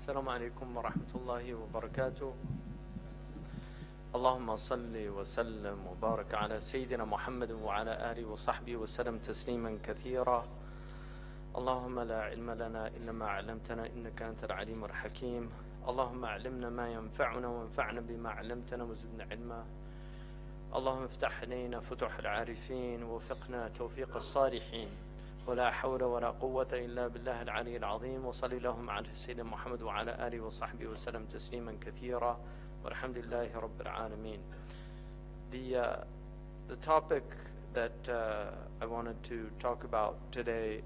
السلام عليكم ورحمة الله وبركاته. اللهم صل وسلم وبارك على سيدنا محمد وعلى آله وصحبه وسلم تسليما كثيرا. اللهم لا علم لنا إلا ما علمتنا إنك أنت العليم الحكيم. اللهم علمنا ما ينفعنا وانفعنا بما علمتنا وزدنا علما. اللهم افتح علينا فتوح العارفين ووفقنا توفيق الصالحين. ولا حول ولا قوة إلا بالله العلي العظيم. وصلي اللهم على سيدنا محمد وعلى آله وصحبه وسلم تسليما كثيرا. والحمد لله رب العالمين. The topic that I wanted to talk about today,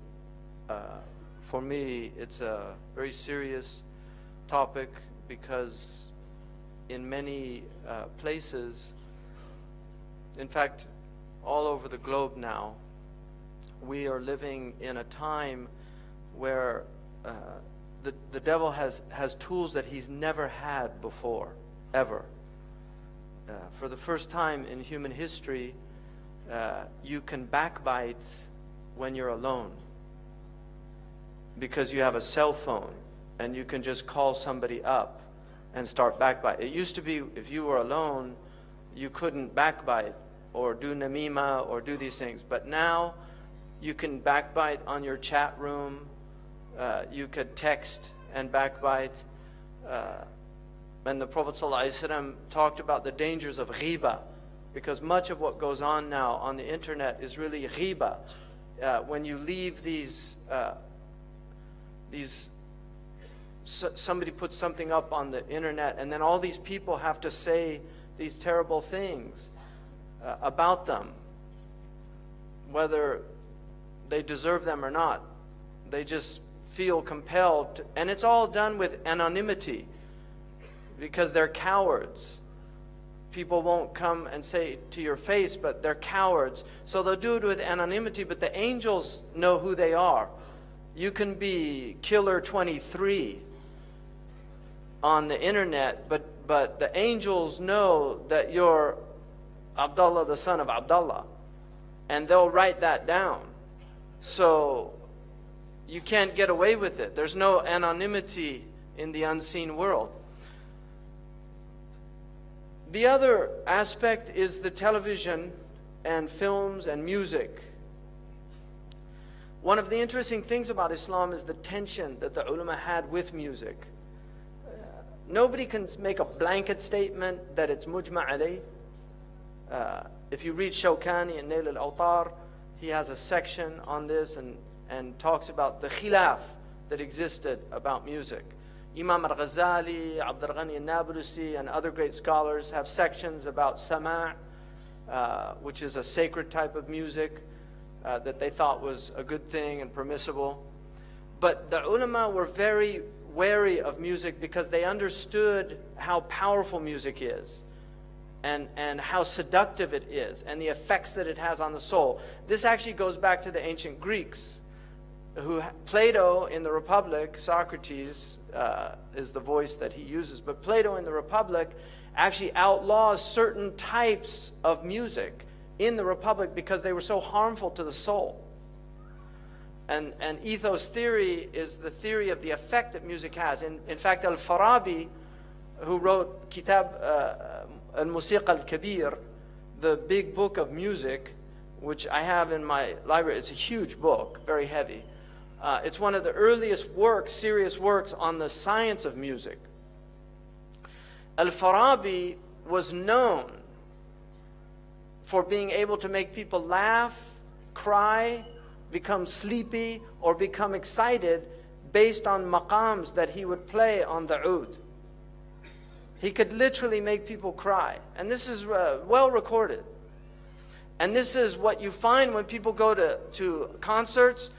for me, it's a very serious topic because in many places, in fact, all over the globe now, we are living in a time where the devil has tools that he's never had before, ever. For the first time in human history, you can backbite when you're alone because you have a cell phone and you can just call somebody up and start backbite. It used to be if you were alone, you couldn't backbite or do namima or do these things. But now you can backbite on your chat room. You could text and backbite. And the Prophet ﷺ talked about the dangers of ghiba, because much of what goes on now on the internet is really ghiba. When you leave somebody puts something up on the internet and then all these people have to say these terrible things about them, whether they deserve them or not. They just feel compelled to, and it's all done with anonymity because they're cowards. People won't come and say to your face, but they're cowards. So they'll do it with anonymity, but the angels know who they are. You can be Killer 23 on the internet, but the angels know that you're Abdullah, the son of Abdullah, and they'll write that down. So you can't get away with it. There's no anonymity in the unseen world. The other aspect is the television and films and music. One of the interesting things about Islam is the tension that the ulama had with music. Nobody can make a blanket statement that it's mujma' alayh. If you read Shawkani and Nail al-Awtar, he has a section on this and talks about the khilaf that existed about music. Imam al-Ghazali, Abdul Ghani al-Nablusi, and other great scholars have sections about sama', which is a sacred type of music that they thought was a good thing and permissible. But the ulama were very wary of music because they understood how powerful music is. And how seductive it is, and the effects that it has on the soul. This actually goes back to the ancient Greeks, Plato in the Republic, Socrates is the voice that he uses, but Plato in the Republic actually outlaws certain types of music in the Republic because they were so harmful to the soul. And ethos theory is the theory of the effect that music has. In fact, Al-Farabi, who wrote Kitab Al-Musiqa Al-Kabir, the big book of music, which I have in my library. It's a huge book, very heavy. It's one of the earliest works, serious works on the science of music. Al-Farabi was known for being able to make people laugh, cry, become sleepy, or become excited based on maqams that he would play on the oud. He could literally make people cry. And this is well recorded. And this is what you find when people go to concerts.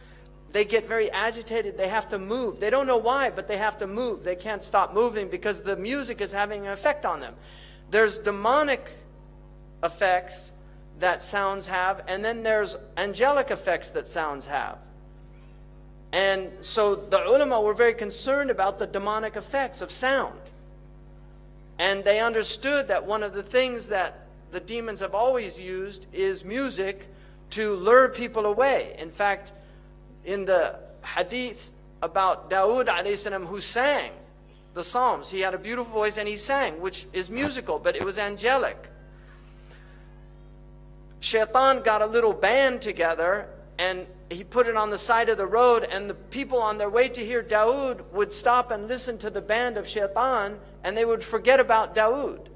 They get very agitated. They have to move. They don't know why, but they have to move. They can't stop moving because the music is having an effect on them. There's demonic effects that sounds have, and then there's angelic effects that sounds have. And so the ulama were very concerned about the demonic effects of sound. And they understood that one of the things that the demons have always used is music to lure people away. In fact, in the hadith about Dawood alayhi salam who sang, the Psalms. He had a beautiful voice and he sang, which is musical, but it was angelic. Shaitan got a little band together and he put it on the side of the road, and the people on their way to hear Dawood would stop and listen to the band of Shaitan, and they would forget about Dawood.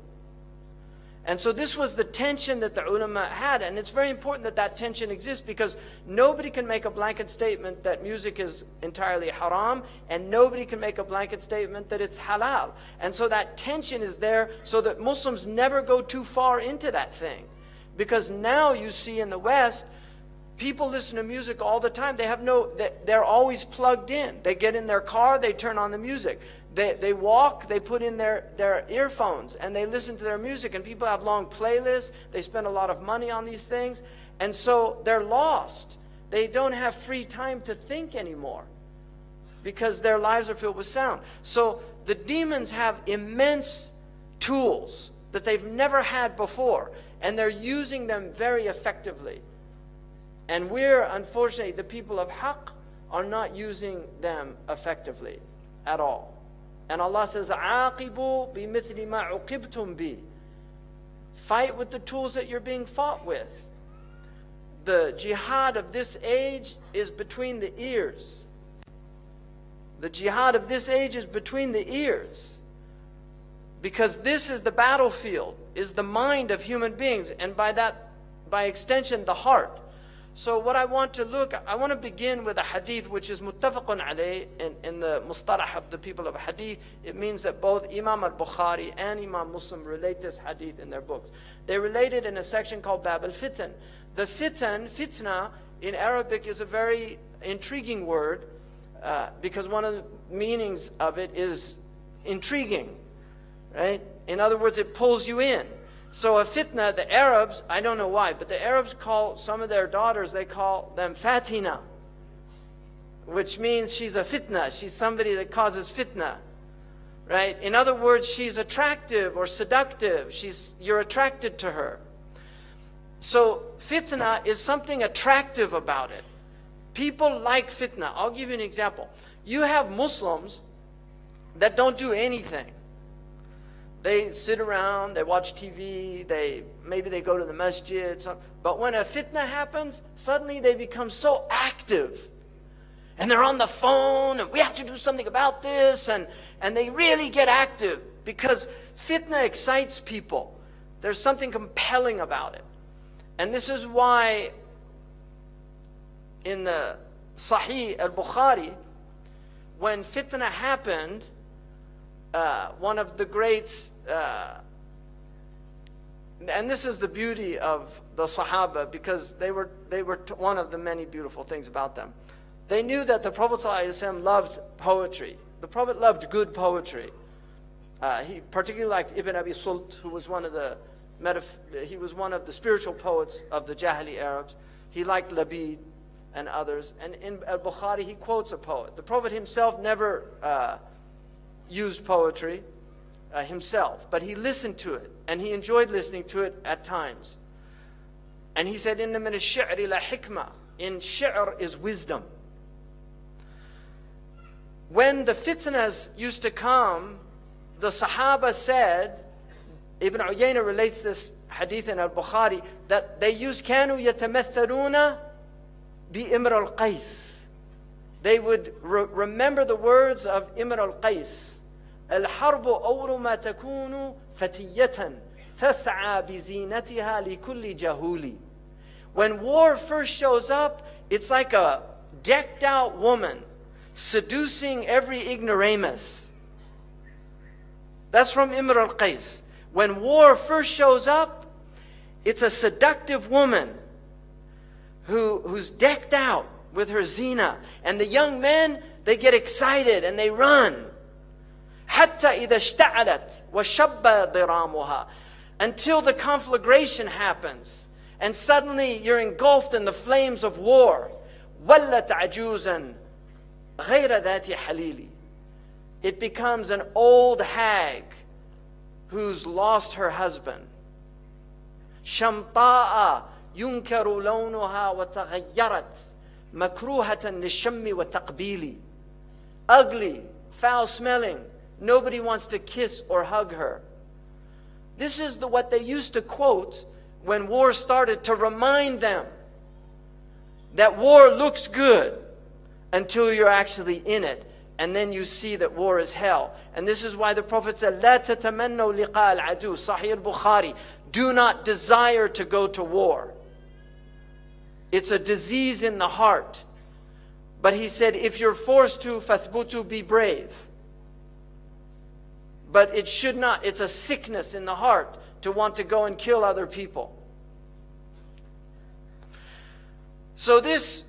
And so this was the tension that the ulama had, and it's very important that that tension exists, because nobody can make a blanket statement that music is entirely haram, and nobody can make a blanket statement that it's halal. And so that tension is there so that Muslims never go too far into that thing. Because now you see in the West, people listen to music all the time. They're always plugged in. They get in their car, they turn on the music. They walk, they put in their earphones and they listen to their music. And people have long playlists. They spend a lot of money on these things. And so they're lost. They don't have free time to think anymore because their lives are filled with sound. So the demons have immense tools that they've never had before. And they're using them very effectively. And we're, unfortunately, the people of Haqq are not using them effectively at all. And Allah says, عَاقِبُوا بِمِثْلِ مَا عُقِبْتُمْ بِهِ. Fight with the tools that you're being fought with. The jihad of this age is between the ears. The jihad of this age is between the ears. Because this is the battlefield, is the mind of human beings, and by extension, the heart. So what I want to begin with a hadith which is muttafaqun alayh in the mustalah of the people of hadith. It means that both Imam al-Bukhari and Imam Muslim relate this hadith in their books. They relate it in a section called Bab al-Fitan. The fitna in Arabic is a very intriguing word because one of the meanings of it is intriguing, right? In other words, it pulls you in. So a fitna, the Arabs, I don't know why, but the Arabs call some of their daughters, they call them fatina, which means she's a fitna. She's somebody that causes fitna, right? In other words, she's attractive or seductive. You're attracted to her. So fitna is something attractive about it. People like fitna. I'll give you an example. You have Muslims that don't do anything. They sit around, they watch TV, maybe they go to the masjid. But when a fitna happens, suddenly they become so active. And they're on the phone, and we have to do something about this. And they really get active because fitna excites people. There's something compelling about it. And this is why in the Sahih al-Bukhari, when fitna happened, one of the greats, and this is the beauty of the Sahaba, because they were one of the many beautiful things about them. They knew that the Prophet ﷺ loved poetry. The Prophet loved good poetry. He particularly liked Ibn Abi Sult, who was one of the spiritual poets of the Jahili Arabs. He liked Labid and others. And in al-Bukhari, he quotes a poet. The Prophet himself never used poetry himself, but he listened to it, and he enjoyed listening to it at times. And he said, "Inna min ash-shi'ri la hikmah." In shi'r is wisdom. When the fitnas used to come, the Sahaba said, Ibn Uyayna relates this hadith in al-Bukhari, that they used كانوا يتمثلون بإمر القيس. They would remember the words of Imr al-Qais. الحرب أول ما تكون فتية تسعى بزينتها لكل جهول. When war first shows up, it's like a decked out woman seducing every ignoramus. That's from Imr al-Qais. When war first shows up, it's a seductive woman who's decked out with her zina. And the young men, they get excited and they run. حتى إذا اشتعلت وشب ضرامها. Until the conflagration happens. And suddenly you're engulfed in the flames of war. ولت عجوزا غير ذات حليل. It becomes an old hag who's lost her husband. شمطاء ينكر لونها وتغيرت مكروهة للشم والتقبيل. Ugly, foul-smelling, Nobody wants to kiss or hug her. This is what they used to quote when war started, to remind them that war looks good until you're actually in it. And then you see that war is hell. And this is why the Prophet said, لا تتمنوا لقاء العدو, Sahih al-Bukhari. Do not desire to go to war. It's a disease in the heart. But he said, if you're forced to, فَثْبُتُوا, be brave. But it should not, it's a sickness in the heart to want to go and kill other people. So this